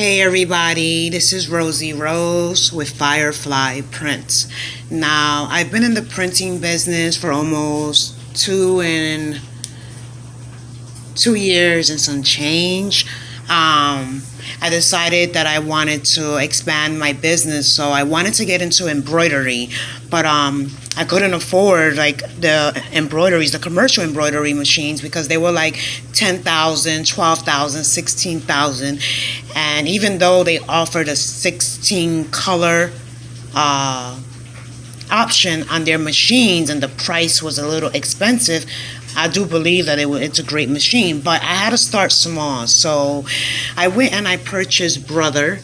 Hey everybody, this is Rosie Rose with Firefly Prints. Now, I've been in the printing business for almost 2 years and some change. I decided that I wanted to expand my business, so I wanted to get into embroidery, but I couldn't afford like the embroideries, the commercial embroidery machines, because they were like 10,000, 12,000, 16,000, and even though they offered a 16 color option on their machines and the price was a little expensive, I do believe that it's a great machine, but I had to start small. So I went and I purchased the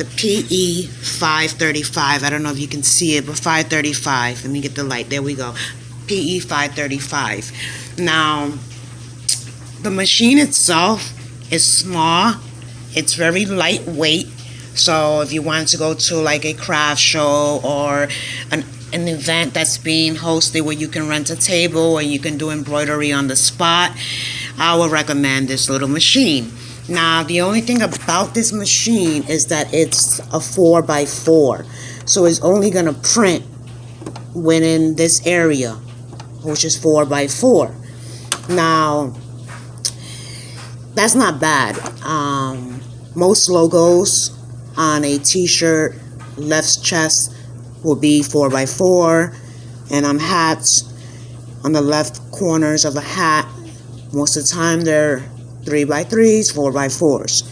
PE535. I don't know if you can see it, but 535. Let me get the light. There we go. PE535. Now, the machine itself is small. It's very lightweight. So if you want to go to like a craft show or an event that's being hosted where you can rent a table and you can do embroidery on the spot, I would recommend this little machine. Now, the only thing about this machine is that it's a 4x4. So it's only going to print when in this area, which is 4x4. Now, that's not bad. Most logos on a t-shirt, left chest, will be 4x4, and on hats, on the left corners of a hat, most of the time they're 3x3s, 4x4s.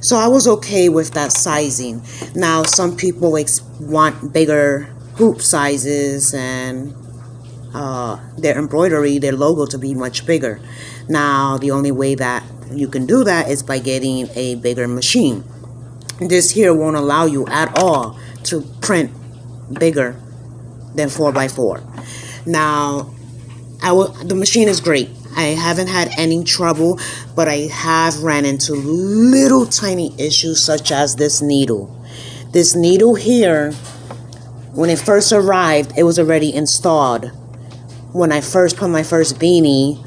So I was okay with that sizing. Now some people want bigger hoop sizes and their embroidery, their logo to be much bigger. Now the only way that you can do that is by getting a bigger machine. This here won't allow you at all to print bigger than 4x4. Now, the machine is great. I haven't had any trouble, but I have ran into little tiny issues such as this needle. This needle here, when it first arrived, it was already installed. When I first put my first beanie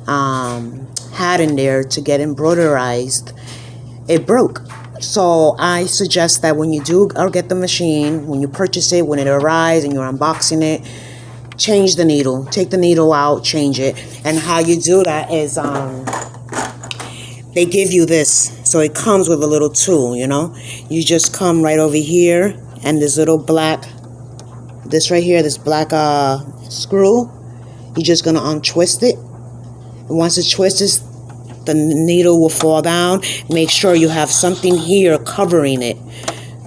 hat in there to get embroiderized, it broke. So I suggest that when you do get the machine, when you purchase it, when it arrives and you're unboxing it, change the needle. Take the needle out, change it. And how you do that is they give you this. So it comes with a little tool, you know. You just come right over here and this little black, this right here, this black screw, you're just going to untwist it. And once it twists, the needle will fall down. Make sure you have something here covering it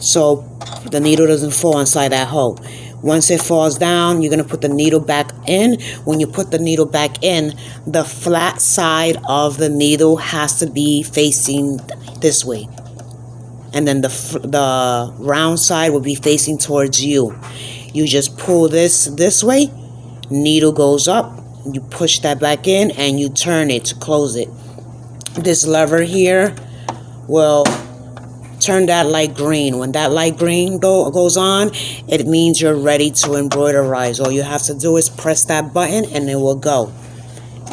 so the needle doesn't fall inside that hole. Once it falls down, you're going to put the needle back in. When you put the needle back in, the flat side of the needle has to be facing this way. And then the round side will be facing towards you. You just pull this way, needle goes up, you push that back in, and you turn it to close it. This lever here will turn that light green. When that light green goes on, it means you're ready to embroiderize. All you have to do is press that button and it will go.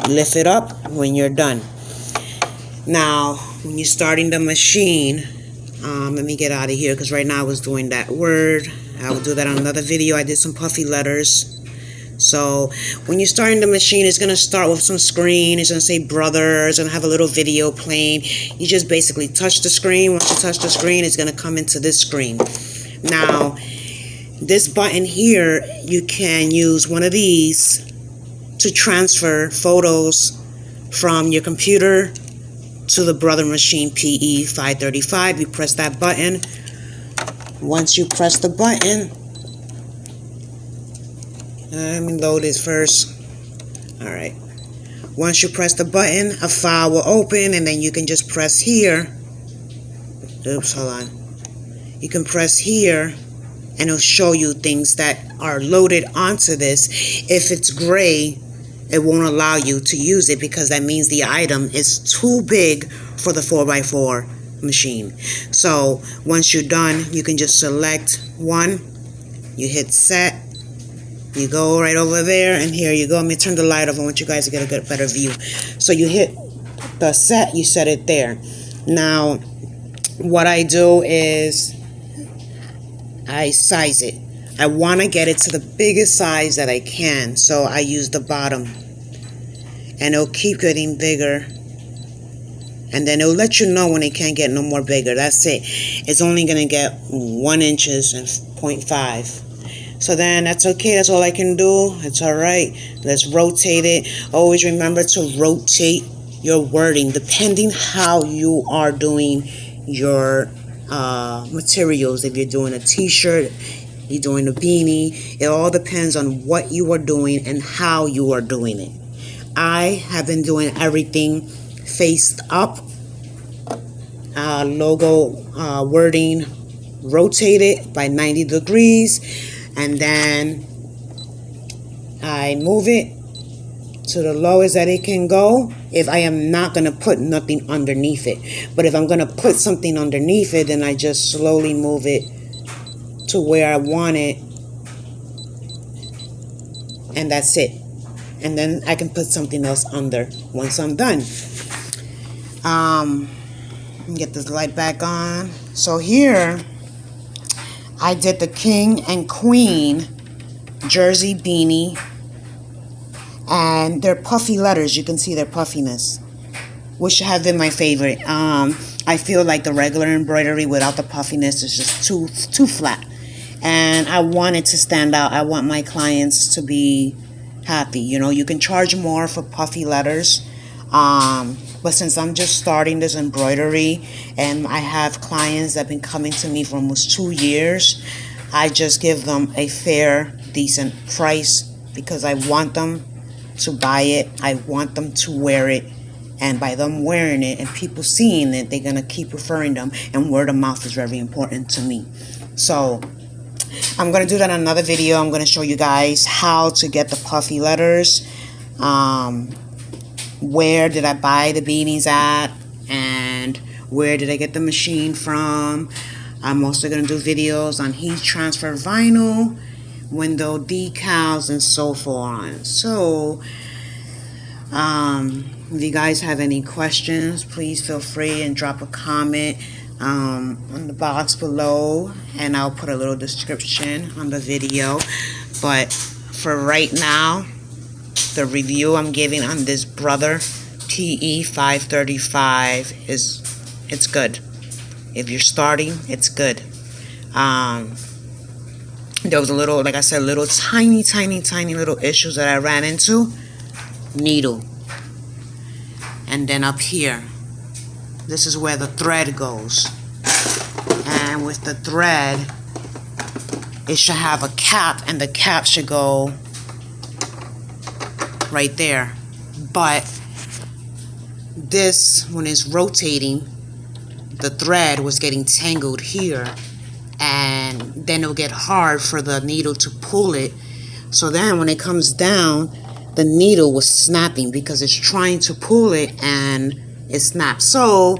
Lift it up when you're done. Now, when you're starting the machine, let me get out of here because right now I was doing that word. I will do that on another video. I did some puffy letters. So when you're starting the machine, it's going to start with some screen. It's going to say brother. It's going to have a little video playing. You just basically touch the screen. Once you touch the screen, it's going to come into this screen. Now, this button here, you can use one of these to transfer photos from your computer to the brother machine PE535. You press that button. Once you press the button, let me load this first. Alright. Once you press the button, a file will open and then you can just press here. Oops, hold on. You can press here and it'll show you things that are loaded onto this. If it's gray, it won't allow you to use it because that means the item is too big for the 4x4 machine. So once you're done, you can just select one. You hit set. You go right over there, and here you go. Let me turn the light off. I want you guys to get a better view. So you hit the set, you set it there. Now, what I do is I size it. I want to get it to the biggest size that I can, so I use the bottom. And it'll keep getting bigger. And then it'll let you know when it can't get no more bigger. That's it. It's only going to get 1 inch and 0.5. So then that's okay. That's all I can do. It's all right. Let's rotate it. Always remember to rotate your wording depending how you are doing your materials. If you're doing a t-shirt, you're doing a beanie, it all depends on what you are doing and how you are doing it. I have been doing everything faced up, logo wording rotated by 90 degrees, and then I move it to the lowest that it can go if I am not going to put nothing underneath it. But if I'm going to put something underneath it, then I just slowly move it to where I want it, and that's it. And then I can put something else under once I'm done. Get this light back on. So here I did the king and queen jersey beanie, and they're puffy letters. You can see their puffiness, which have been my favorite. I feel like the regular embroidery without the puffiness is just too flat, and I want it to stand out. I want my clients to be happy. You know, you can charge more for puffy letters, but since I'm just starting this embroidery and I have clients that have been coming to me for almost 2 years, I just give them a fair, decent price because I want them to buy it. I want them to wear it, and by them wearing it and people seeing it, they're gonna keep referring them, and word of mouth is very important to me. So I'm going to do that in another video. I'm going to show you guys how to get the puffy letters. Where did I buy the beanies at? And where did I get the machine from? I'm also going to do videos on heat transfer vinyl, window decals, and so forth. So, if you guys have any questions, please feel free and drop a comment on the box below, and I'll put a little description on the video. But for right now, the review I'm giving on this Brother PE535 it's good. If you're starting, it's good. There was a little, like I said, little tiny little issues that I ran into. Needle. And then up here, this is where the thread goes. And with the thread, it should have a cap, and the cap should go right there. But this, when it's rotating, the thread was getting tangled here, and then it'll get hard for the needle to pull it. So then when it comes down, the needle was snapping because it's trying to pull it and it snaps. So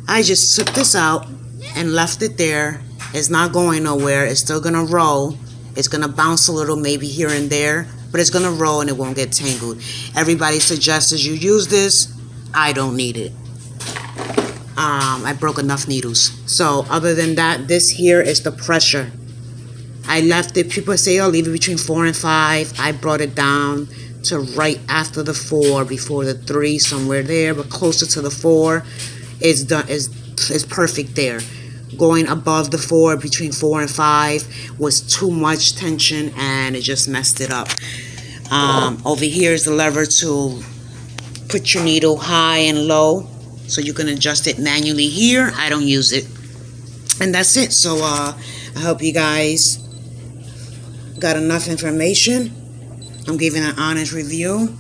I just took this out and left it there. It's not going nowhere. It's still gonna roll. It's gonna bounce a little maybe here and there, but it's gonna roll and it won't get tangled. Everybody suggests you use this. I don't need it. I broke enough needles. So other than that, this here is the pressure. I left it, people say, oh, leave it between 4 and 5. I brought it down to right after the 4, before the 3, somewhere there, but closer to the 4 is done, is perfect there. Going above the 4, between 4 and 5, was too much tension and it just messed it up. Over here is the lever to put your needle high and low, so you can adjust it manually here. I don't use it. And that's it. So I hope you guys got enough information. I'm giving an honest review.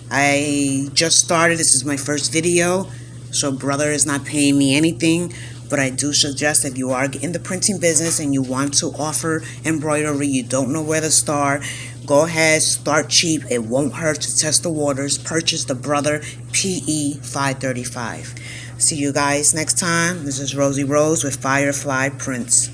I just started. This is my first video, so Brother is not paying me anything, but I do suggest if you are in the printing business and you want to offer embroidery, you don't know where to start, go ahead, start cheap. It won't hurt to test the waters. Purchase the Brother PE535. See you guys next time. This is Rosie Rose with Firefly Prints.